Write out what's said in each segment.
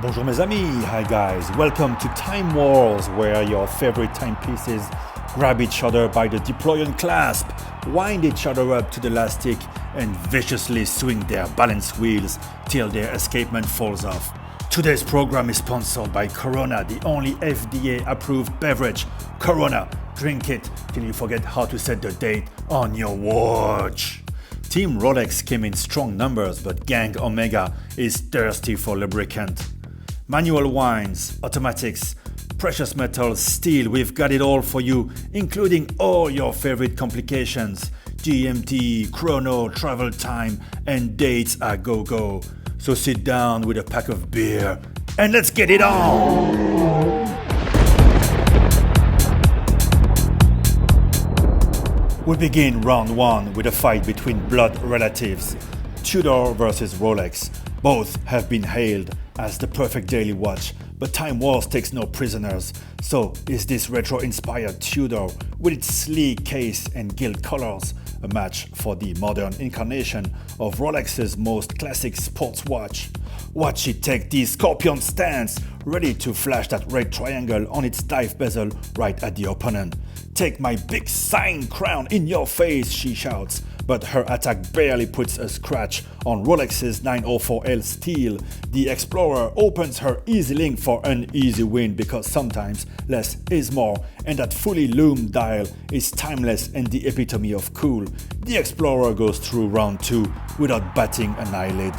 Bonjour mes amis, hi guys, welcome to Time Wars, where your favorite timepieces grab each other by the deployant clasp, wind each other up to the last tick, and viciously swing their balance wheels till their escapement falls off. Today's program is sponsored by Corona, the only FDA-approved beverage. Corona, drink it till you forget how to set the date on your watch. Team Rolex came in strong numbers, but Gang Omega is thirsty for lubricant. Manual wines, automatics, precious metals, steel, we've got it all for you, including all your favorite complications. GMT, chrono, travel time, and dates are go-go. So sit down with a pack of beer and let's get it on! We begin round one with a fight between blood relatives, Tudor versus Rolex. Both have been hailed as the perfect daily watch, but Time Wars takes no prisoners. So is this retro-inspired Tudor with its sleek case and gilt colors a match for the modern incarnation of Rolex's most classic sports watch? Watch it take the scorpion stance, ready to flash that red triangle on its dive bezel right at the opponent. "Take my big sign crown in your face," she shouts, but her attack barely puts a scratch on Rolex's 904L steel. The Explorer opens her easy link for an easy win because sometimes less is more, and that fully loomed dial is timeless and the epitome of cool. The Explorer goes through round two without batting an eyelid.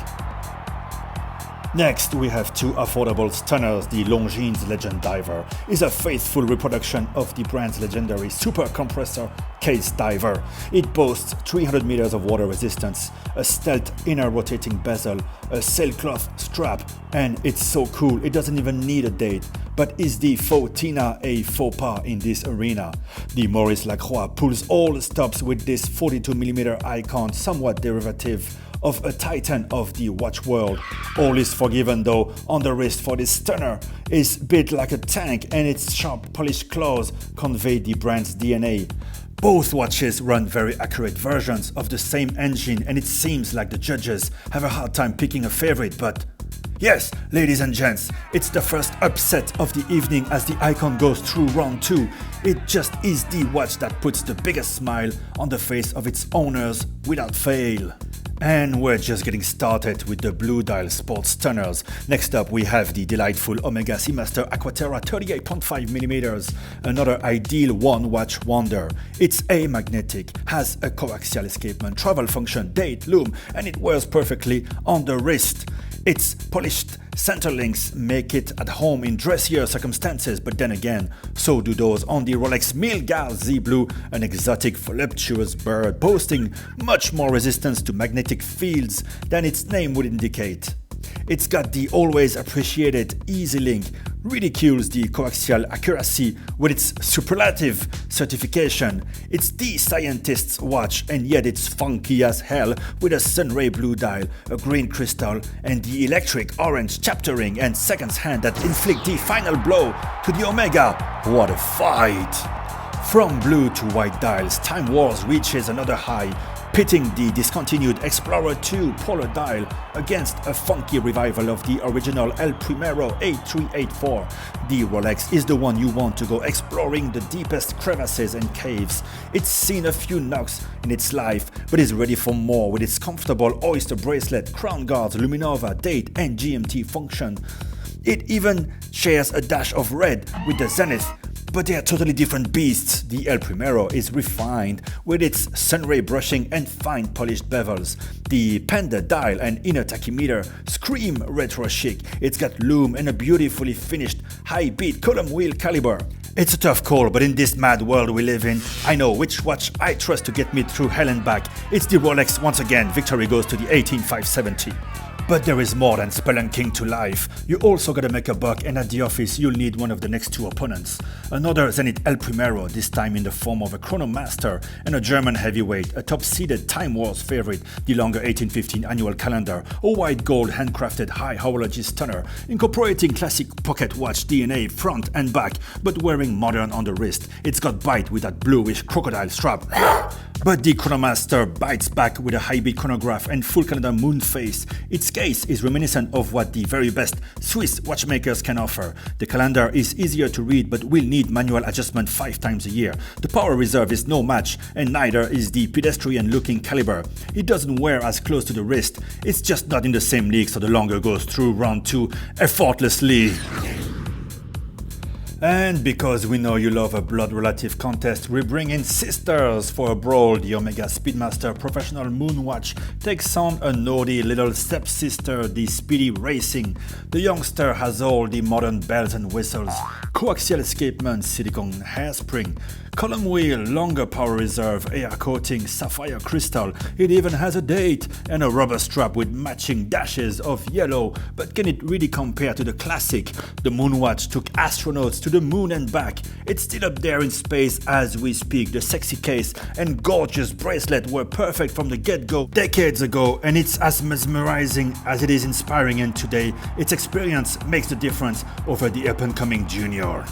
Next, we have two affordable stunners. The Longines Legend Diver is a faithful reproduction of the brand's legendary super compressor case diver. It boasts 300 meters of water resistance, a stealth inner rotating bezel, a sailcloth strap, and it's so cool it doesn't even need a date. But is the Fauxtina a faux pas in this arena? The Maurice Lacroix pulls all stops with this 42mm icon, somewhat derivative of a titan of the watch world. All is forgiven though on the wrist, for this stunner is built like a tank and its sharp polished claws convey the brand's DNA. Both watches run very accurate versions of the same engine, and it seems like the judges have a hard time picking a favorite, but yes, ladies and gents, it's the first upset of the evening as the icon goes through round two. It just is the watch that puts the biggest smile on the face of its owners without fail. And we're just getting started with the Blue Dial Sports Stunners. Next up, we have the delightful Omega Seamaster Aquaterra 38.5mm, another ideal one-watch wonder. It's amagnetic, has a coaxial escapement, travel function, date, loom, and it wears perfectly on the wrist. Its polished center links make it at home in dressier circumstances, but then again, so do those on the Rolex Milgard Z Blue, an exotic voluptuous bird boasting much more resistance to magnetic fields than its name would indicate. It's got the always appreciated Easy Link, ridicules the coaxial accuracy with its superlative certification. It's the scientist's watch, and yet it's funky as hell with a sunray blue dial, a green crystal, and the electric orange chapter ring and seconds hand that inflict the final blow to the Omega. What a fight! From blue to white dials, Time Wars reaches another high, pitting the discontinued Explorer 2 Polar dial against a funky revival of the original El Primero 8384. The Rolex is the one you want to go exploring the deepest crevasses and caves. It's seen a few knocks in its life, but is ready for more with its comfortable oyster bracelet, crown guards, Luminova, date, and GMT function. It even shares a dash of red with the Zenith, but they are totally different beasts. The El Primero is refined with its sunray brushing and fine polished bevels. The Panda dial and inner tachymeter scream retro chic. It's got loom and a beautifully finished high-beat column wheel caliber. It's a tough call, but in this mad world we live in, I know which watch I trust to get me through hell and back. It's the Rolex once again. Victory goes to the 18570. But there is more than spelunking to life. You also gotta make a buck, and at the office you'll need one of the next two opponents. Another Zenith El Primero, this time in the form of a Chronomaster and a German heavyweight, a top-seeded Time Wars favorite, the longer 1815 annual calendar, a white gold handcrafted high horology stunner, incorporating classic pocket watch DNA front and back, but wearing modern on the wrist. It's got bite with that bluish crocodile strap. But the Chronomaster bites back with a high-beat chronograph and full calendar moon face. Its case is reminiscent of what the very best Swiss watchmakers can offer. The calendar is easier to read but will need manual adjustment 5 times a year. The power reserve is no match, and neither is the pedestrian-looking caliber. It doesn't wear as close to the wrist. It's just not in the same league, so the longer goes through round 2 effortlessly. And because we know you love a blood relative contest, we bring in sisters for a brawl. The Omega Speedmaster Professional Moonwatch takes on a naughty little stepsister, the Speedy Racing. The youngster has all the modern bells and whistles, coaxial escapement, silicone hairspring, column wheel, longer power reserve, air coating, sapphire crystal. It even has a date and a rubber strap with matching dashes of yellow. But can it really compare to the classic? The Moonwatch took astronauts to the moon and back. It's still up there in space as we speak. The sexy case and gorgeous bracelet were perfect from the get-go decades ago, and it's as mesmerizing as it is inspiring, and today its experience makes the difference over the up-and-coming Junior.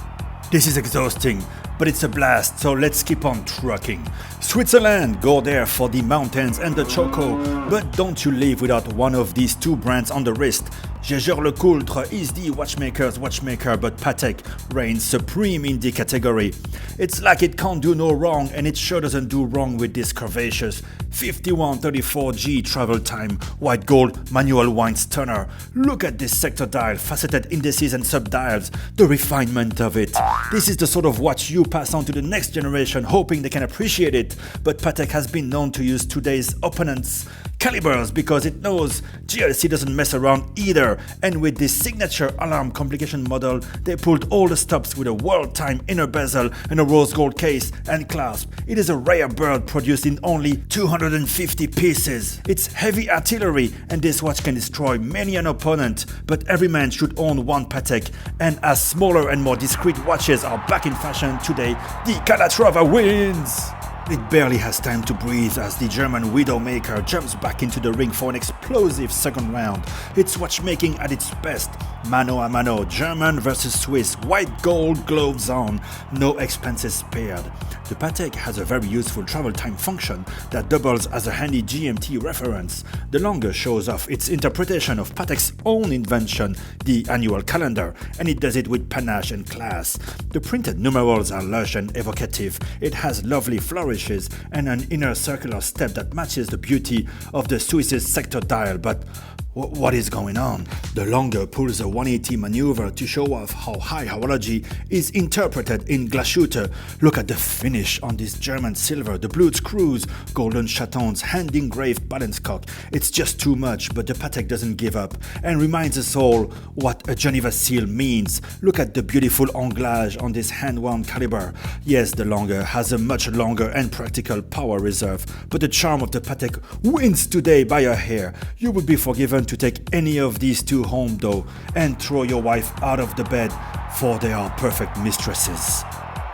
This is exhausting, but it's a blast, so let's keep on trucking. Switzerland, go there for the mountains and the choco, but don't you leave without one of these 2 brands on the wrist. Jaeger-lecoultre is the watchmaker's watchmaker, but Patek reigns supreme in the category. It's like it can't do no wrong, and it sure doesn't do wrong with this curvaceous 5134G travel time white gold manual wind stunner. Look at this sector dial, faceted indices and subdials, the refinement of it. This is the sort of watch you pass on to the next generation, hoping they can appreciate it. But Patek has been known to use today's opponents' calibers because it knows GLC doesn't mess around either. And with this signature alarm complication model, they pulled all the stops with a world time inner bezel and a rose gold case and clasp. It is a rare bird produced in only 250 pieces. It's heavy artillery, and this watch can destroy many an opponent, but every man should own one Patek. And as smaller and more discreet watches are back in fashion today, the Calatrava wins! It barely has time to breathe as the German Widowmaker jumps back into the ring for an explosive second round. It's watchmaking at its best. Mano a mano, German versus Swiss, white gold gloves on, no expenses spared. The Patek has a very useful travel time function that doubles as a handy GMT reference. The longer shows off its interpretation of Patek's own invention, the annual calendar, and it does it with panache and class. The printed numerals are lush and evocative. It has lovely flourishes and an inner circular step that matches the beauty of the Swiss's sector dial, but what is going on? The longer pulls a 180 maneuver to show off how high horology is interpreted in Glashütte. Look at the finish on this German silver, the blued screws, golden chatons, hand-engraved balance cock. It's just too much, but the Patek doesn't give up and reminds us all what a Geneva seal means. Look at the beautiful anglage on this hand-wound caliber. Yes, the longer has a much longer and practical power reserve, but the charm of the Patek wins today by a hair. You would be forgiven to take any of these 2 home though, and throw your wife out of the bed, for they are perfect mistresses.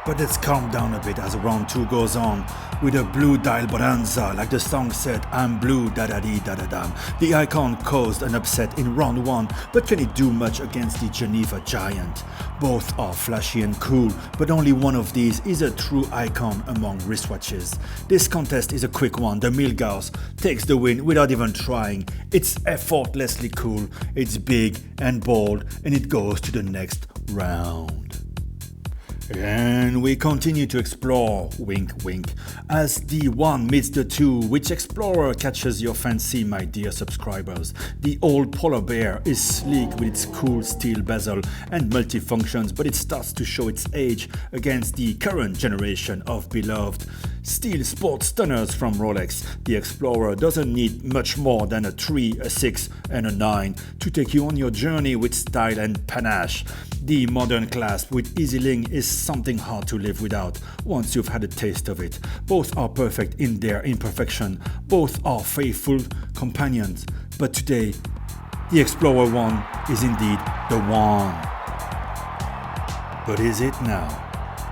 But let's calm down a bit as round 2 goes on with a blue dial bonanza. Like the song said, I'm blue da-da-dee-da-da-dam. The icon caused an upset in round 1, but can it do much against the Geneva giant? Both are flashy and cool, but only one of these is a true icon among wristwatches. This contest is a quick one. The Milgauss takes the win without even trying. It's effortlessly cool, it's big and bold, and it goes to the next round. And we continue to explore, wink wink, as the 1 meets the 2. Which explorer catches your fancy, my dear subscribers? The old polar bear is sleek with its cool steel bezel and multifunctions, but it starts to show its age against the current generation of beloved steel sports stunners from Rolex. The Explorer doesn't need much more than a 3, a 6 and a 9 to take you on your journey with style and panache. The modern clasp with EasyLink is something hard to live without once you've had a taste of it. Both are perfect in their imperfection. Both are faithful companions. But today, the Explorer 1 is indeed the one. But is it now?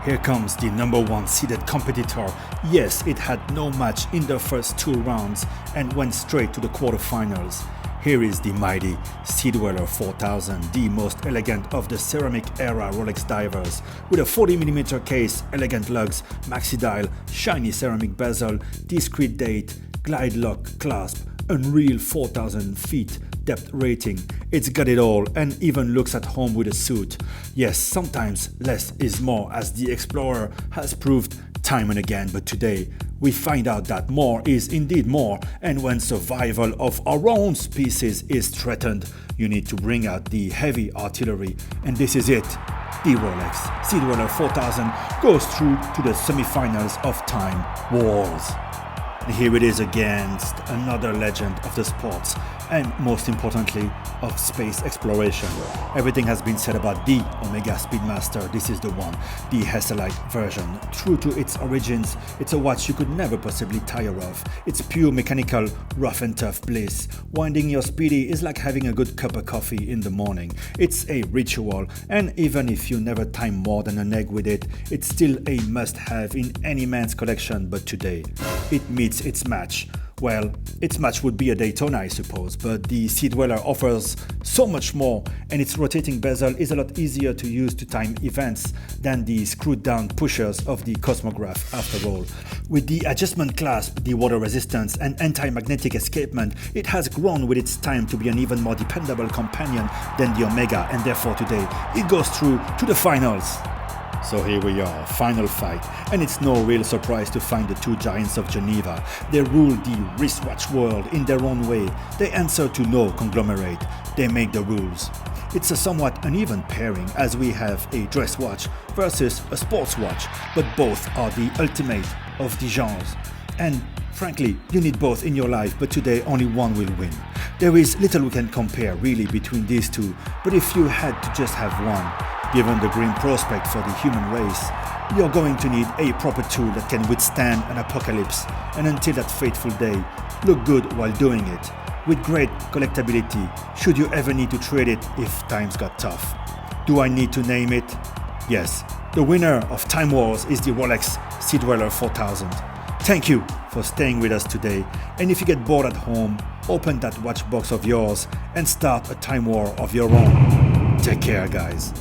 Here comes the number 1 seeded competitor. Yes, it had no match in the first 2 rounds and went straight to the quarterfinals. Here is the mighty Speedweller 4000, the most elegant of the ceramic era Rolex divers, with a 40mm case, elegant lugs, maxi dial, shiny ceramic bezel, discreet date, glide lock clasp, unreal 4,000 feet depth rating. It's got it all and even looks at home with a suit. Yes, sometimes less is more, as the Explorer has proved time and again, but today we find out that more is indeed more, and when survival of our own species is threatened, you need to bring out the heavy artillery, and this is it. The Rolex Seedweller 4000 goes through to the semi-finals of Time Wars. And here it is against another legend of the sports, and most importantly of space exploration. Everything has been said about the Omega Speedmaster. This is the one, the Hesselite version. True to its origins, it's a watch you could never possibly tire of. It's pure mechanical, rough and tough bliss. Winding your Speedy is like having a good cup of coffee in the morning. It's a ritual, and even if you never time more than an egg with it, it's still a must-have in any man's collection. But today, it meets its match. Well, its match would be a Daytona, I suppose, but the Seedweller offers so much more, and its rotating bezel is a lot easier to use to time events than the screwed down pushers of the Cosmograph after all. With the adjustment clasp, the water resistance and anti-magnetic escapement, it has grown with its time to be an even more dependable companion than the Omega, and therefore today it goes through to the finals. So here we are, final fight, and it's no real surprise to find the two giants of Geneva. They rule the wristwatch world in their own way. They answer to no conglomerate. They make the rules. It's a somewhat uneven pairing, as we have a dress watch versus a sports watch, but both are the ultimate of the genres. And frankly, you need both in your life, but today only one will win. There is little we can compare really between these two, but if you had to just have one, given the grim prospect for the human race, you're going to need a proper tool that can withstand an apocalypse, and until that fateful day, look good while doing it, with great collectability should you ever need to trade it if times got tough. Do I need to name it? Yes, the winner of Time Wars is the Rolex Seedweller 4000. Thank you for staying with us today, and if you get bored at home, open that watch box of yours and start a time war of your own. Take care, guys.